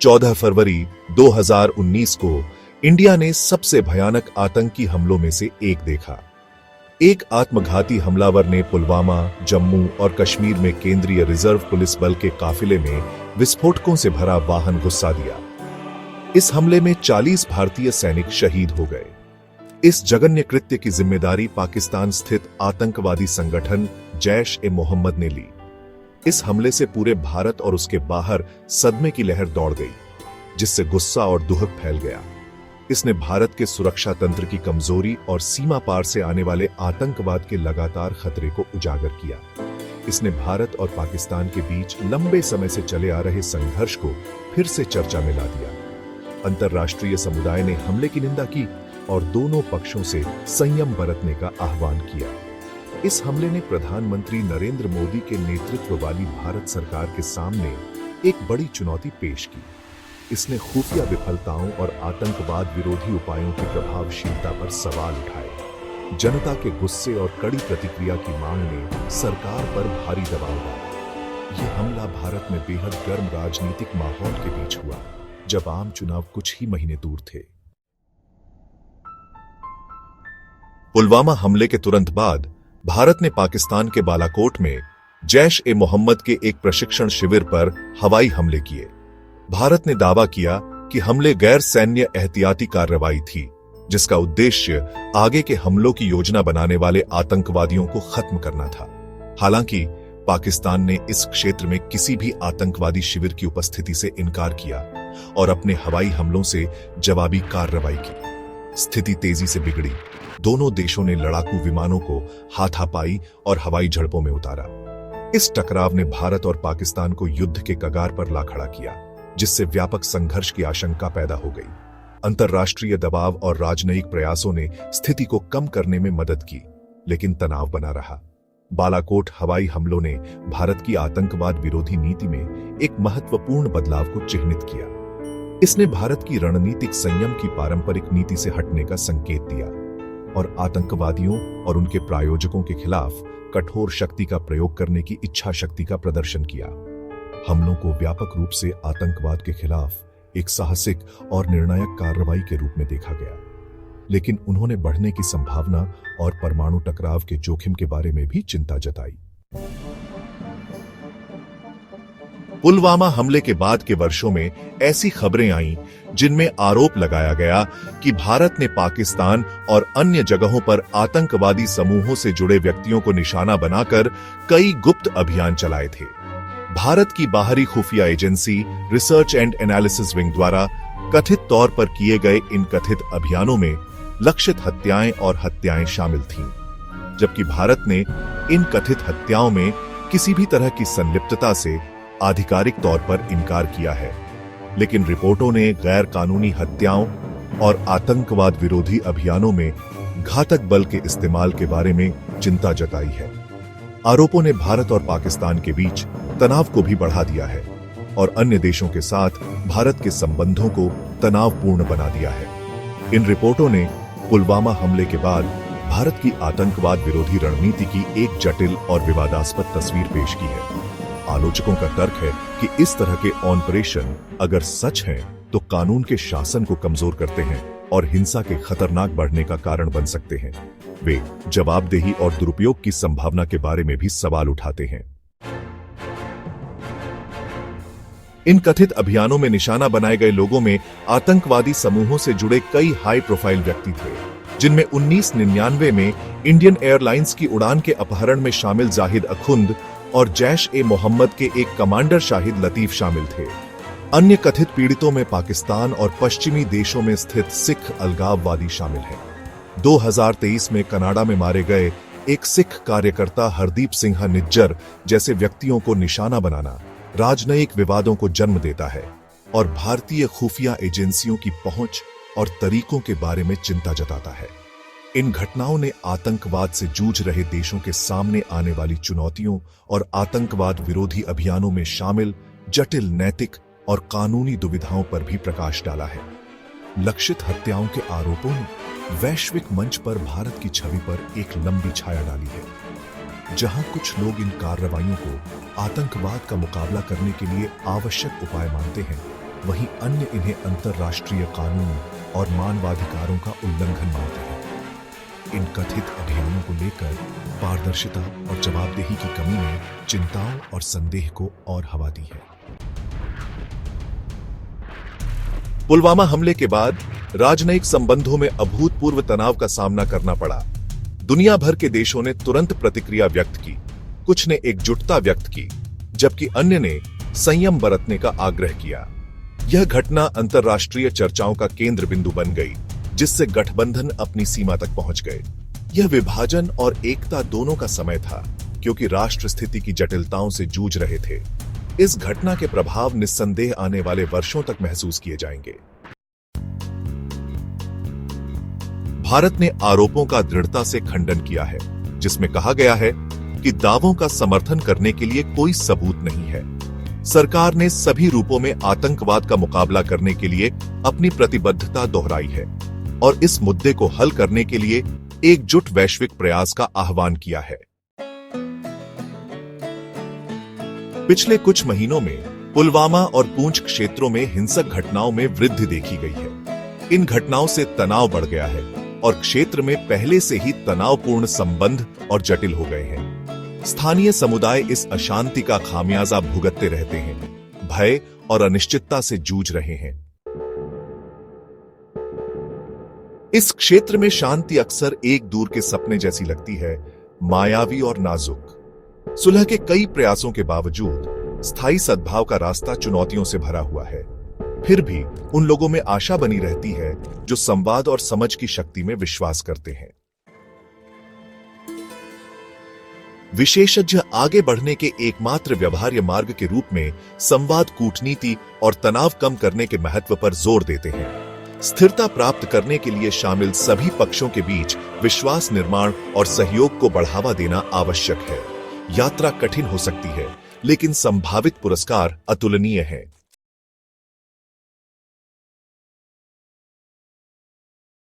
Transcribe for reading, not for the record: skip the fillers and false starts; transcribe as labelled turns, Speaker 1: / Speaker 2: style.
Speaker 1: 14 फरवरी 2019 को इंडिया ने सबसे भयानक आतंकी हमलों में से एक देखा। एक आत्मघाती हमलावर ने पुलवामा, जम्मू और कश्मीर में केंद्रीय रिजर्व पुलिस बल के काफिले में विस्फोटकों से भरा वाहन घुसा दिया। इस हमले में 40 भारतीय सैनिक शहीद हो गए। इस जघन्य कृत्य की जिम्मेदारी पाकिस्तान स्थित आतंकवादी संगठन जैश-ए-मोहम्मद ने ली। इस हमले से पूरे भारत और उसके बाहर सदमे की लहर दौड़ गई, जिससे गुस्सा और दुहक फैल गया। इसने भारत के सुरक्षा तंत्र की कमजोरी और सीमा पार से आने वाले आतंकवाद के लगातार खतरे को उजागर किया। इसने भारत और पाकिस्तान के बीच लंबे समय से चले आ रहे संघर्ष को फिर से चर्चा में ला दिया। अंतर्राष्ट्रीय समुदाय ने हमले की निंदा की और दोनों पक्षों से संयम बरतने का आह्वान किया। इस हमले ने प्रधानमंत्री नरेंद्र मोदी के नेतृत्व वाली भारत सरकार के सामने एक बड़ी चुनौती पेश की। इसने खुफिया विफलताओं और आतंकवाद विरोधी उपायों की प्रभावशीलता पर सवाल उठाए। जनता के गुस्से और कड़ी प्रतिक्रिया की मांग ने सरकार पर भारी दबाव डाला। यह हमला भारत में बेहद गर्म राजनीतिक माहौल के बीच हुआ, जब आम चुनाव कुछ ही महीने दूर थे। पुलवामा हमले के तुरंत बाद भारत ने पाकिस्तान के बालाकोट में जैश-ए-मोहम्मद के एक प्रशिक्षण शिविर पर हवाई हमले किए। भारत ने दावा किया कि हमले गैर सैन्य एहतियाती कार्रवाई थी, जिसका उद्देश्य आगे के हमलों की योजना बनाने वाले आतंकवादियों को खत्म करना था। हालांकि पाकिस्तान ने इस क्षेत्र में किसी भी आतंकवादी शिविर की उपस्थिति से इनकार किया और अपने हवाई हमलों से जवाबी कार्रवाई की। स्थिति तेजी से बिगड़ी। दोनों देशों ने लड़ाकू विमानों को हाथापाई और हवाई झड़पों में उतारा। इस टकराव ने भारत और पाकिस्तान को युद्ध के कगार पर ला खड़ा किया, जिससे व्यापक संघर्ष की आशंका पैदा हो गई। अंतर्राष्ट्रीय दबाव और राजनयिक प्रयासों ने स्थिति को कम करने में मदद की, लेकिन तनाव बना रहा। बालाकोट हवाई हमलों ने भारत की आतंकवाद विरोधी नीति में एक महत्वपूर्ण बदलाव को चिह्नित किया। इसने भारत की रणनीतिक संयम की पारंपरिक नीति से हटने का संकेत दिया और आतंकवादियों और उनके प्रायोजकों के खिलाफ कठोर शक्ति का प्रयोग करने की इच्छा शक्ति का प्रदर्शन किया। हमलों को व्यापक रूप से आतंकवाद के खिलाफ एक साहसिक और निर्णायक कार्रवाई के रूप में देखा गया, लेकिन उन्होंने बढ़ने की संभावना और परमाणु टकराव के जोखिम के बारे में भी चिंता जताई। पुलवामा हमले के बाद के वर्षों में ऐसी खबरें आईं जिनमें आरोप लगाया गया कि भारत ने पाकिस्तान और अन्य जगहों पर आतंकवादी समूहों से जुड़े व्यक्तियों को निशाना बनाकर कई गुप्त अभियान चलाए थे। भारत की बाहरी खुफिया agency research and analysis wing द्वारा कथित तौर पर किए गए इन कथित अभियानों में लक्षित हत्याएं और हत्याएं शामिल थीं, जबकि भारत ने इन कथित हत्याओं में किसी भी तरह की संलिप्तता से आधिकारिक तौर पर इनकार किया है। लेकिन रिपोर्टों ने गैर कानूनी हत्याओं और आतंकवाद विरोधी अभियानों में घातक बल के इस्तेमाल के बारे में चिंता जताई है। आरोपों ने भारत और पाकिस्तान के बीच तनाव को भी बढ़ा दिया है और अन्य देशों के साथ भारत के संबंधों को तनावपूर्ण बना दिया है। इन रिपोर्टों ने पुलवामा हमले के बाद भारत की आतंकवाद विरोधी रणनीति की एक जटिल और विवादास्पद तस्वीर पेश की है। आलोचकों का तर्क है कि इस तरह के ऑपरेशन अगर सच हैं, तो कानून के शासन को कमजोर करते हैं और हिंसा के खतरनाक बढ़ने का कारण बन सकते हैं। वे जवाबदेही और दुरुपयोग की संभावना के बारे में भी सवाल उठाते हैं। इन कथित अभियानों में निशाना बनाए गए लोगों में आतंकवादी समूहों से जुड़े कई हाई प्रोफाइल व्यक्ति थे, जिनमें 1999 में इंडियन एयरलाइंस की उड़ान के अपहरण में शामिल जाहिद अखुंद और जैश-ए-मोहम्मद के एक कमांडर शाहिद लतीफ शामिल थे। अन्य कथित पीड़ितों में पाकिस्तान और पश्चिमी देशों में स्थित सिख अलगाववादी शामिल हैं। 2023 में कनाडा में मारे गए एक सिख कार्यकर्ता हरदीप सिंह निज्जर जैसे व्यक्तियों को निशाना बनाना राजनयिक विवादों को जन्म देता है और भारतीय खुफिया एजेंसियों की पहुंच और तरीकों के बारे में चिंता जताता है। इन घटनाओं ने आतंकवाद से जूझ रहे देशों के सामने आने वाली चुनौतियों और आतंकवाद विरोधी अभियानों में शामिल जटिल नैतिक और कानूनी दुविधाओं पर भी प्रकाश डाला है। लक्षित हत्याओं के आरोपों ने वैश्विक मंच पर भारत की छवि पर एक लंबी छाया डाली है। जहां कुछ लोग इन कार्रवाइयों को आतंकवाद का मुकाबला करने के लिए आवश्यक उपाय मानते हैं, वहीं अन्य इन्हें अंतर्राष्ट्रीय कानून और मानवाधिकारों का उल्लंघन मानते हैं। इन कथित अभियानों को लेकर पारदर्शिता और जवाबदेही की कमी ने चिंताओं और संदेह को और हवा दी है। पुलवामा हमले के बाद राजनयिक संबंधों में अभूतपूर्व तनाव का सामना करना पड़ा। दुनिया भर के देशों ने तुरंत प्रतिक्रिया व्यक्त की, कुछ ने एकजुटता व्यक्त की, जबकि अन्य ने संयम बरतने का आग्रह किया। यह घटना अंतर्राष्ट्रीय चर्चाओं का केंद्र बिंदु बन गई, जिससे गठबंधन अपनी सीमा तक पहुंच गए। यह विभाजन और एकता दोनों का समय था, क्योंकि राष्ट्र स्थिति की जटिलताओं से जूझ रहे थे। इस घटना के प्रभाव निस्संदेह आने वाले वर्षों तक महसूस किए जाएंगे। भारत ने आरोपों का दृढ़ता से खंडन किया है, जिसमें कहा गया है कि दावों का समर्थन करने के लिए कोई सबूत नहीं है। सरकार ने सभी रूपों में आतंकवाद का मुकाबला करने के लिए अपनी प्रतिबद्धता दोहराई है और इस मुद्दे को हल करने के लिए एकजुट वैश्विक प्रयास का आह्वान किया है। पिछले कुछ महीनों में पुलवामा और पूंछ क्षेत्रों में हिंसक घटनाओं में वृद्धि देखी गई है। इन घटनाओं से तनाव बढ़ गया है और क्षेत्र में पहले से ही तनावपूर्ण संबंध और जटिल हो गए हैं। स्थानीय समुदाय इस अशांति का खामियाजा भुगतते रहते हैं, भय और अनिश्चितता से जूझ रहे हैं। इस क्षेत्र में शांति अक्सर एक दूर के सपने जैसी लगती है, मायावी और नाजुक। सुलह के कई प्रयासों के बावजूद स्थायी सद्भाव का रास्ता चुनौतियों से भरा हुआ है। फिर भी उन लोगों में आशा बनी रहती है जो संवाद और समझ की शक्ति में विश्वास करते हैं। विशेषज्ञ आगे बढ़ने के एकमात्र व्यवहार्य मार्ग के रूप में संवाद, कूटनीति और तनाव कम करने के महत्व पर जोर देते हैं। स्थिरता प्राप्त करने के लिए शामिल सभी पक्षों के बीच विश्वास निर्माण और सहयोग को बढ़ावा देना आवश्यक है। यात्रा कठिन हो सकती है, लेकिन संभावित पुरस्कार अतुलनीय है।